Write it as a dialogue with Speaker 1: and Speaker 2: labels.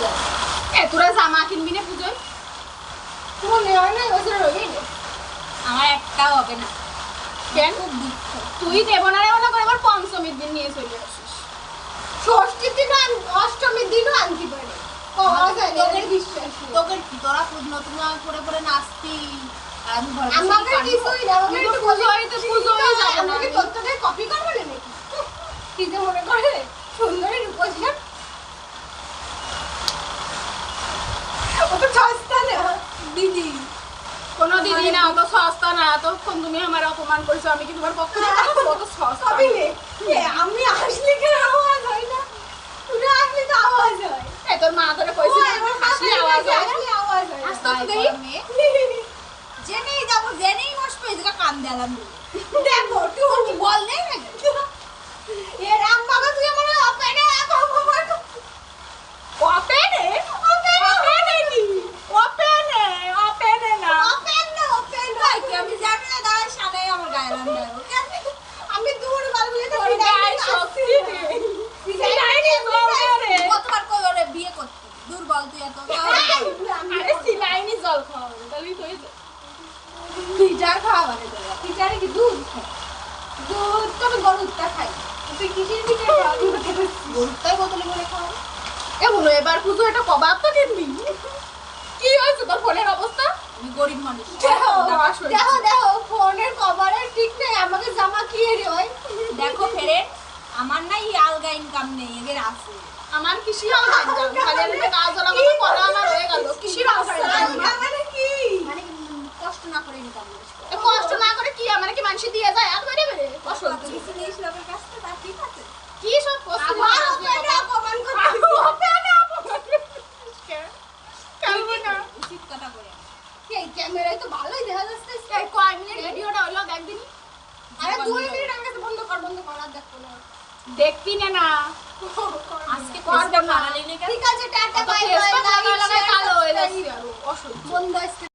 Speaker 1: যায়।
Speaker 2: তোরা জামা কিনবি না পুজোয়?
Speaker 1: মনে হয় না এবছর হবে না।
Speaker 3: আমার একটাও হবে না।
Speaker 2: কেন?
Speaker 3: খুব দুঃখ।
Speaker 2: তুই দেব না রে মনে করে আবার পঞ্চমীর দিন নিয়ে চলে আসিস।
Speaker 1: ষষ্ঠীর দিন অষ্টমীর দিনও আনতে পারে। তোদের বিশ্বাস নেই।
Speaker 3: তোদের কি তোরা নতুন জামা পরে পরে নাচতি আর আমি ঘরে বসে
Speaker 1: আমাকে
Speaker 3: কান্না
Speaker 1: কিছুই না, আমাকে একটু
Speaker 2: পুজোয় যাব না।
Speaker 1: আমাকে তোরটাকে কপি করবে না নাকি? কি যে মনে করে সুন্দরী রূপসী না? ও তো সস্তা না দিদি।
Speaker 2: কোনো দিদি না, অত সস্তা না। তখন তুমি আমার অপমান করেছো, আমি কি তোমার পক্ষে অত সস্তা?
Speaker 1: কবি নে আমি আসলে কেন আওয়াজ হয় না? তুই আসলে তো আওয়াজ হয়।
Speaker 2: তোর মা তোরে কইছিল হাসি আওয়াজ হয়।
Speaker 1: আসলে আওয়াজ হয়।
Speaker 2: আস্তে আস্তে দেই।
Speaker 3: জেনেই যাবো, জেনেই বসবো, এদিকে কান দেয়ালাম।
Speaker 1: দেখো তুই
Speaker 3: কি বল নেই নাকি?
Speaker 1: এ রাম বাবা তুই আমার অপেনে
Speaker 2: ওপেনে ওপেনে না।
Speaker 3: ভাই কি আমি জানি না, দাঁড়ায় সামনে আমার গায়ে লাম দেবো।
Speaker 1: আমি দূর বালগুলো তো
Speaker 2: তোর গায়ে শক্তি নেই। সিলাইনি জল রে।
Speaker 3: কতবার কই ওরে বিয়ে করতে দুর্বল তুই এত।
Speaker 2: আরে সিলাইনি জল খাও, তাহলেই তো হয়ে যায়।
Speaker 1: টিচার খাওয়া মানে তোরা টিচারে কি দুধ খায়? দুধ তো আমি গরুরটা খাই। তুই কিসের টিচার খাওয়া দুধ খেতে?
Speaker 3: গরুটাই বোতলে করে খাওয়া।
Speaker 2: এগুলো এবার পুজো একটা কবাব তো কিনবি। কি হয়েছে তোর ফোনের অবস্থা?
Speaker 3: আমি গরিব মানুষ।
Speaker 1: দেখো ফোনের কভারের ঠিক নেই, আমাকে জামা কি এর হয়?
Speaker 3: দেখো ফেরেন, আমার নাই আলগা ইনকাম নেই, এদের আছে।
Speaker 2: আমার কিসির আওয়াজ খালি আমি কাজ হলো মতো করা আমার হয়ে গেল। কিসির আওয়াজ?
Speaker 1: মানে কি?
Speaker 3: মানে কষ্ট না করে ইনকাম করে।
Speaker 2: কষ্ট না করে কি আমার কি মানুষ দিয়ে যায় আর বেরে বেরে কষ্ট
Speaker 3: কিছু নিয়ে লোকের কাছ থেকে তার ঠিক আছে।
Speaker 2: কি সব কষ্ট
Speaker 1: আমার ওপেনে অপমান করছিস।
Speaker 2: কালবো না।
Speaker 3: উচিত কথা করে।
Speaker 1: এই ক্যামেরায় তো ভালোই দেখা যাচ্ছে।
Speaker 2: এই কয় মিনিট ভিডিওটা হলো একদিন
Speaker 1: আরে 2 মিনিট আগে তো বন্ধ কর আর দেখো না।
Speaker 2: দেখবি না
Speaker 3: আজকে
Speaker 2: কর
Speaker 3: করবে
Speaker 2: না।
Speaker 3: না।
Speaker 1: ঠিক আছে টাটা বাই বাই।
Speaker 2: লাগাই লাগাই কালো হয়ে যাচ্ছে আর অসহ্য
Speaker 1: বন্ধ আজকে।